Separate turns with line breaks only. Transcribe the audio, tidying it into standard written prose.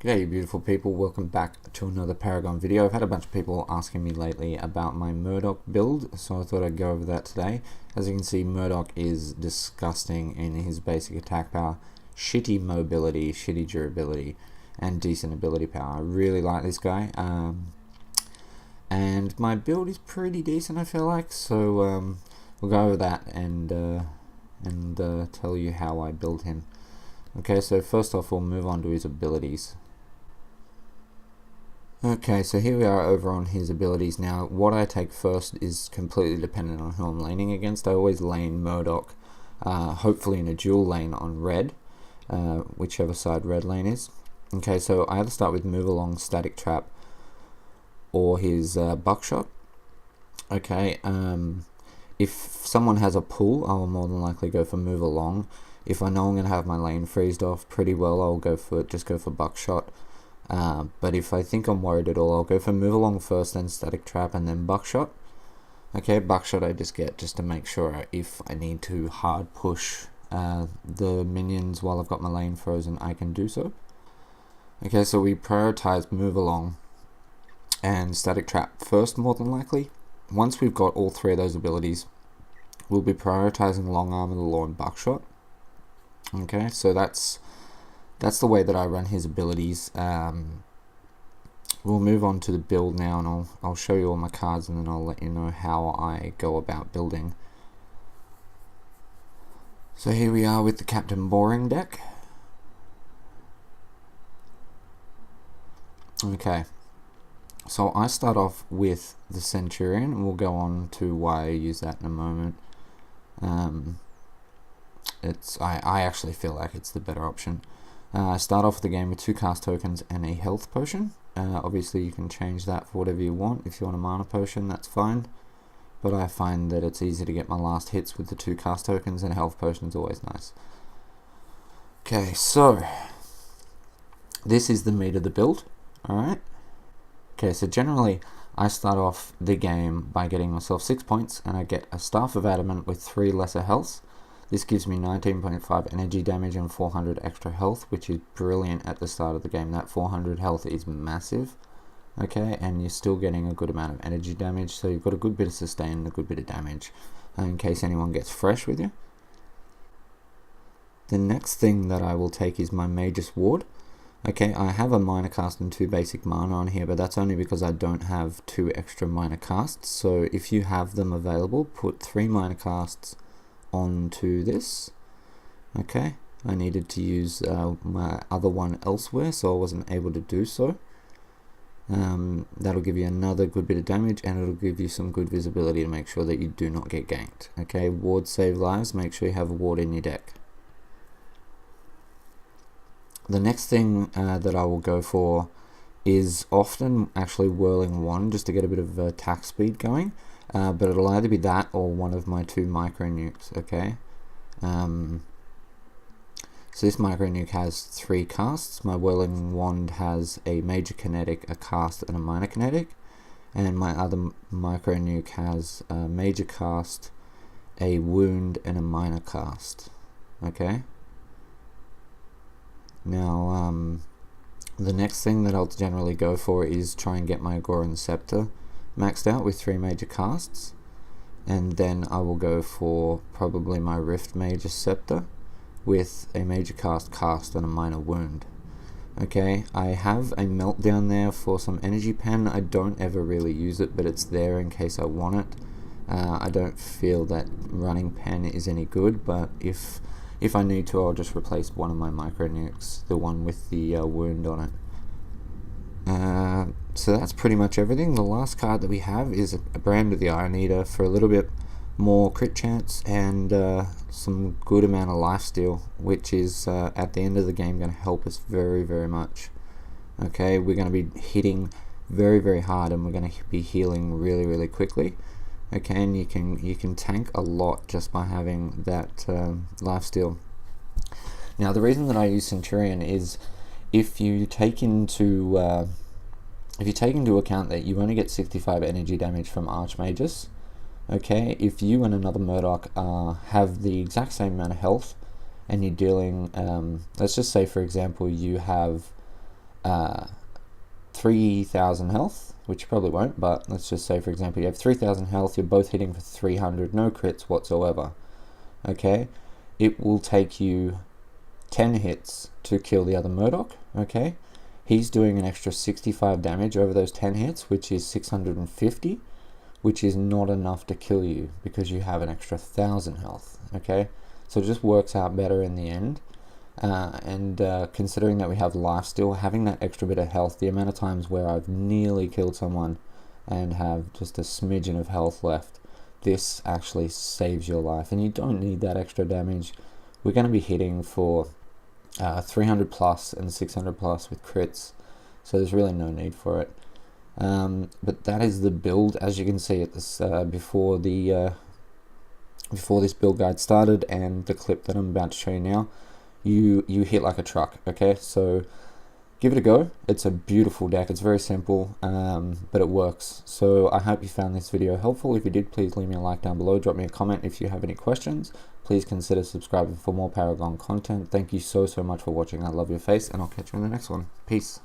G'day you beautiful people, welcome back to another Paragon video. I've had a bunch of people asking me lately about my Murdock build, so I thought I'd go over that today. As you can see, Murdock is disgusting in his basic attack power, shitty mobility, shitty durability, and decent ability power. I really like this guy, and my build is pretty decent I feel like, so we'll go over that and tell you how I build him. Okay, so first off we'll move on to his abilities. Okay, so here we are over on his abilities now. What I take first is completely dependent on who I'm laning against. I always lane Murdock, hopefully in a dual lane on red, whichever side red lane is. Okay, so I either start with Move Along, Static Trap, or his Buckshot. Okay, if someone has a pull, I will more than likely go for Move Along. If I know I'm going to have my lane freezed off pretty well, I'll just go for Buckshot. But if I think I'm worried at all, I'll go for Move Along first, then Static Trap, and then Buckshot. Okay, Buckshot I just get just to make sure if I need to hard push the minions while I've got my lane frozen, I can do so. Okay, so we prioritize Move Along and Static Trap first, more than likely. Once we've got all three of those abilities, we'll be prioritizing Long Arm of the Law and Buckshot. Okay, so that's the way that I run his abilities. We'll move on to the build now, and I'll show you all my cards, and then I'll let you know how I go about building. So here we are with the Captain Boring deck. Okay, so I start off with the Centurion, and we'll go on to why I use that in a moment. I actually feel like it's the better option. I start off the game with 2 cast tokens and a health potion. Obviously you can change that for whatever you want. If you want a mana potion, that's fine, but I find that it's easy to get my last hits with the 2 cast tokens, and a health potion is always nice. Okay, so this is the meat of the build. Alright, okay, so generally I start off the game by getting myself 6 points, and I get a Staff of Adamant with 3 lesser healths. This gives me 19.5 energy damage and 400 extra health, which is brilliant at the start of the game. That 400 health is massive, okay, and you're still getting a good amount of energy damage, so you've got a good bit of sustain and a good bit of damage in case anyone gets fresh with you. The next thing that I will take is my Magus Ward. Okay, I have a minor cast and 2 basic mana on here, but that's only because I don't have 2 extra minor casts, so if you have them available, put 3 minor casts onto this. Okay, I needed to use my other one elsewhere, so I wasn't able to do so. That'll give you another good bit of damage, and it'll give you some good visibility to make sure that you do not get ganked. Okay, wards save lives, make sure you have a ward in your deck. The next thing that I will go for is often actually Whirling Wand, just to get a bit of attack speed going. But it'll either be that or one of my 2 micro nukes. Okay, so this micro nuke has 3 casts. My Whirling Wand has a major kinetic, a cast, and a minor kinetic, and my other micro nuke has a major cast, a wound, and a minor cast. Okay, now the next thing that I'll generally go for is try and get my Agoran Scepter maxed out with 3 major casts, and then I will go for probably my Rift Major Scepter with a major cast, and a minor wound. Okay, I have a Meltdown there for some energy pen. I don't ever really use it, but it's there in case I want it. I don't feel that running pen is any good, but if I need to, I'll just replace one of my micro nukes, the one with the wound on it. So that's pretty much everything. The last card that we have is a Brand of the Iron Eater for a little bit more crit chance and some good amount of lifesteal, which is at the end of the game going to help us very, very much. Okay, we're going to be hitting very, very hard, and we're going to be healing really, really quickly. Okay, and you can tank a lot just by having that lifesteal. Now, the reason that I use Centurion is if you take into account that you only get 65 energy damage from Archmagus, okay, if you and another Murdock have the exact same amount of health, and you're dealing, let's just say for example you have 3,000 health, which you probably won't, but let's just say, for example, you have 3,000 health, you're both hitting for 300, no crits whatsoever, okay? It will take you 10 hits to kill the other Murdock, okay? He's doing an extra 65 damage over those 10 hits, which is 650, which is not enough to kill you because you have an extra 1,000 health, okay? So it just works out better in the end. Considering that we have life still, having that extra bit of health, the amount of times where I've nearly killed someone and have just a smidgen of health left, this actually saves your life, and you don't need that extra damage. We're going to be hitting for 300 plus and 600 plus with crits, so there's really no need for it. But that is the build, as you can see at this before this build guide started and the clip that I'm about to show you now. You hit like a truck, okay? So give it a go. It's a beautiful deck. It's very simple, but it works. So I hope you found this video helpful. If you did, please leave me a like down below. Drop me a comment if you have any questions. Please consider subscribing for more Paragon content. Thank you so much for watching. I love your face, and I'll catch you in the next one. Peace.